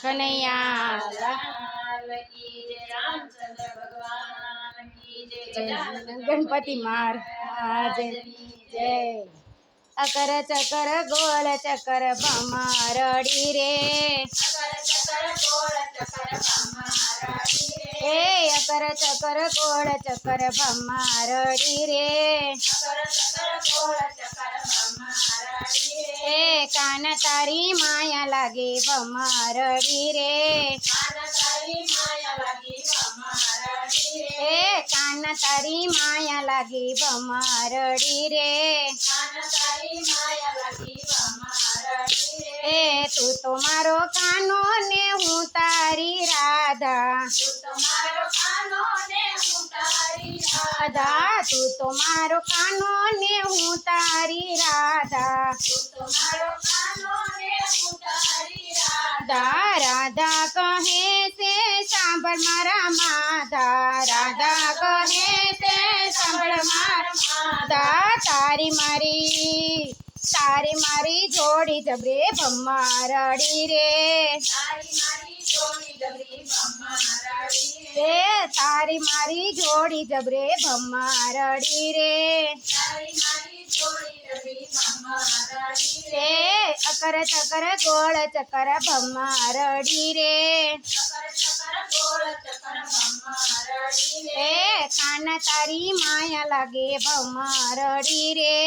કનૈયા લાલ કી જય, રામચંદ્ર ભગવાન કી જય, ગણપતિ મહારાજની જય. અકર ચકર ગોળ ચકર ભમરડી રે, અકર ચકર ગોળ ચકર ભમરડી રે, એ અકર ચકર ગોળ ચકર ભમરડી રે, અકર ચકર ગોળ ચકર ભમરડી રે, એ કાન તારી માયા લાગે ભમરડી રે, કાન તારી માયા લાગી ભમરડી રે, એ કાન તારી માયા લાગે ભમરડી રે, કાન તારી માયા લાગી ભમરડી રે, એ તું તો મારો કાનો ને હું તારી રાધા, તું તો મારો કાનો ને હું તારી રાધા, રાધા તું તો મારો કાનો ને હું તારી રાધા, તું તો મારો કાનો ને હું તારી રાધા, રાધા રાધા કહે છે સાંભળ મારા માધા, રાધા કહે છે સાંભળ મારા માધા, તારી મારી જોડી જબરે ભમરડી રે, તારી મારી જોડી ડબરી ભમરડી રે, રે તારી મારી જોડી જબરે ભમરડી રે, તારી મારી જોડી ડબરી ભમરડી રે, રે અકર ચકર ગોળ ચકર ભમરડી રે, ચકર ચકર ગોળ ચકર ભમરડી રે, એ કાન તારી માયા લાગે ભમરડી રે,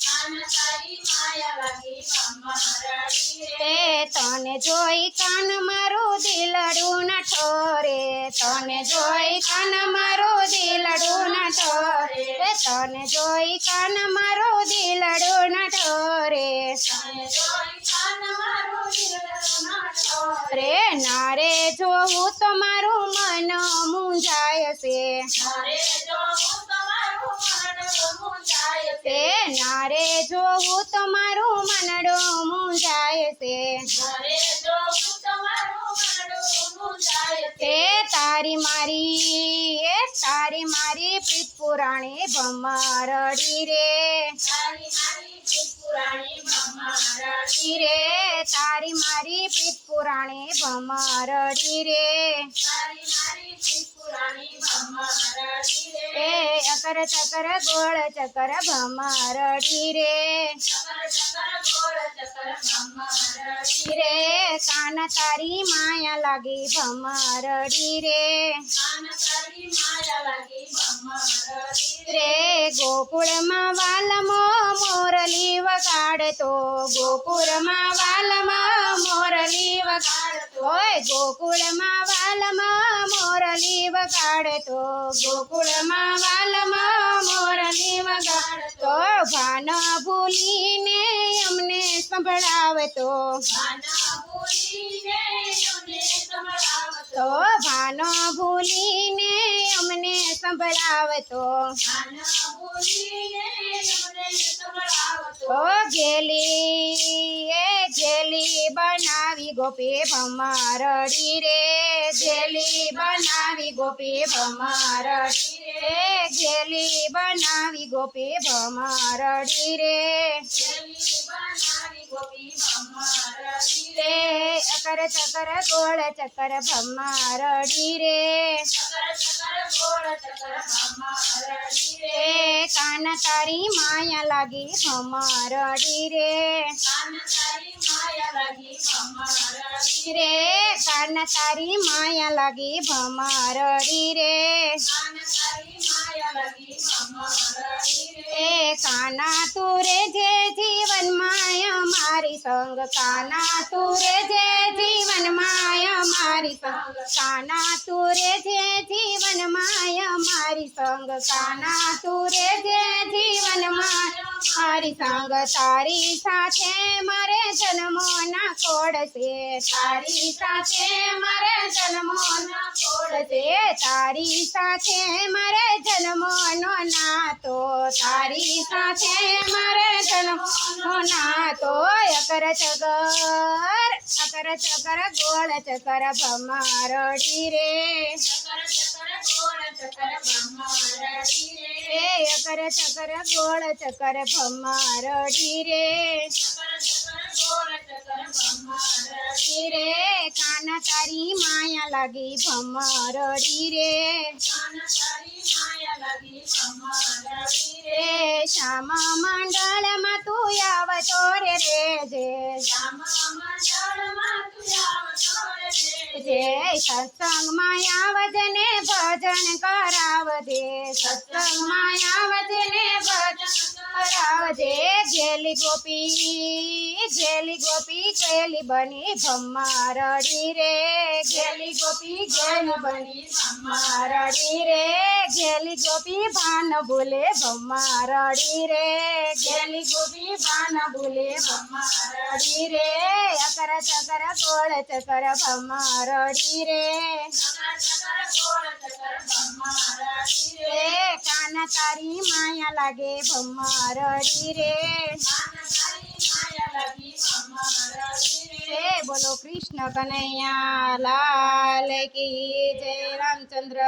કાન તારી માયા લાગી ભમરડી રે, એ તને જોઈ કાન મારું દિલડું ન ઠોરે, તને જોઈ કાન મારું દિલડું ન ઠોરે, એ તને જોઈ કાન મારું દિલડું ન ઠોરે, તને જોઈ કાન મારું દિલડું ના ઠોરે, રે નારે જોવું તો મારું મન મૂંઝાય છે, મારે જો હું તમારું મન મૂંઝાય છે, તે નારે જોવું તો મારું મનડું મૂંઝાય છે, મારે જો હું તમારું મન મૂંઝાય છે, તે તારી મારી પ્રીત પુરાણી ભમરડી રે, તારી મારી પ્રીત પુરાણી ભમરડી રે તારી મારી પ્રીત પુરાણી ભમરડી રે, તારી મારી પ્રીત પુરાણી ભમરડી રે, એ અકર ચકર ગોળ ચકર ભમરડી રે, ચકર ચકર ગોળ ચકર ભમરડી રે, રે કાન તારી માયા લાગી ભમરડી રે, કાન તારી માયા લાગી ભમરડી રે, રે ગોકુળમાં વાલમો મોરલી વગાડતો, ગોકુળમાં વાલમાં મોરલી વગાડતો, ઓય ગોકુળમાં વાલમાં મોરલી વગાડતો, ગોકુળમાં વાલમાં મોરલી વગાડતો, ભાન ભૂલીને અમને સંભળાવતો, ભાના ભૂલીને અમને સંભળાવતો, તો ભાન ભૂલીને અમને સંભળાવતો, ભાના ભૂલીને અમને સંભળાવતો, ઓ જેલી બનાવી ગોપી ભમરડી રે, જેલી બનાવી ગોપી ભમરડી રે, જેલી બનાવી ગોપી ભમરડી રે, જેલી બનાવી ગોપી ભમરડી રે, રે અકર ચકર ગોળ ચકર ભમરડી રે, ચકર ચકર ગોળ ચકર ભમરડી રે, એ કાન તારી માયા લાગી ભમરડી રે, કાન તારી માયા લાગી ભમરડી રે, રે કાન તારી માયા લાગી ભમરડી રે, કાન તારી માયા લાગી ભમરડી રે, એ કાના તું રે જે જીવન માયા મારી સંગ, કાના તું રે જે જીવન માયા મારી સંગ, કાના તું રે જે જીવન માયા મારી સંગ, કાના તું રે જે જીવન મારી સંગ, તારી સાથે મારે જન્મો ના કોડશે, તારી સાથે મારે જન્મો ના કોડશે, તારી સાથે મારે જન્મો નો નાતો, તારી સાથે મારે જન્મો નાતો, અકર ચકર ગોળ ચકર ભમરડી રે, ચકર ચકર ગોળ ચકર ભમરડી રે, એ અકર ચકર ગોળ ચકર ભમરડી રે, ચકર ચકર ગોળ ચકર ભમરડી રે, રે કાન કાના તારી માયા લાગી ભમરડી રે કાના તારી માયા લાગી ભમરડી રે એ શ્યામ મંડળમાં તું આવતો રે જે શ્યામ મંડળમાં તું આવતો રે જે સત્સંગમાં આવજે ને ભજન કરાવજે સત્સંગમાં આવજે ને ભજન કરાવજે જેલી ગોપી જેલી બની ભમરડી રે જેલી ગોપી જેલી બની ભમરડી રે જેલી ગોપી ભાન ભૂલે ભમરડી રે જેલી ગોપી ભાન ભૂલે ભમરડી રે અકર ચકર ગોળ ચકર ભમરડી રે એ કાના તારી માયા લાગે ભમરડી રે બોલો કૃષ્ણ કનૈયા લાલ કી જય રામચંદ્ર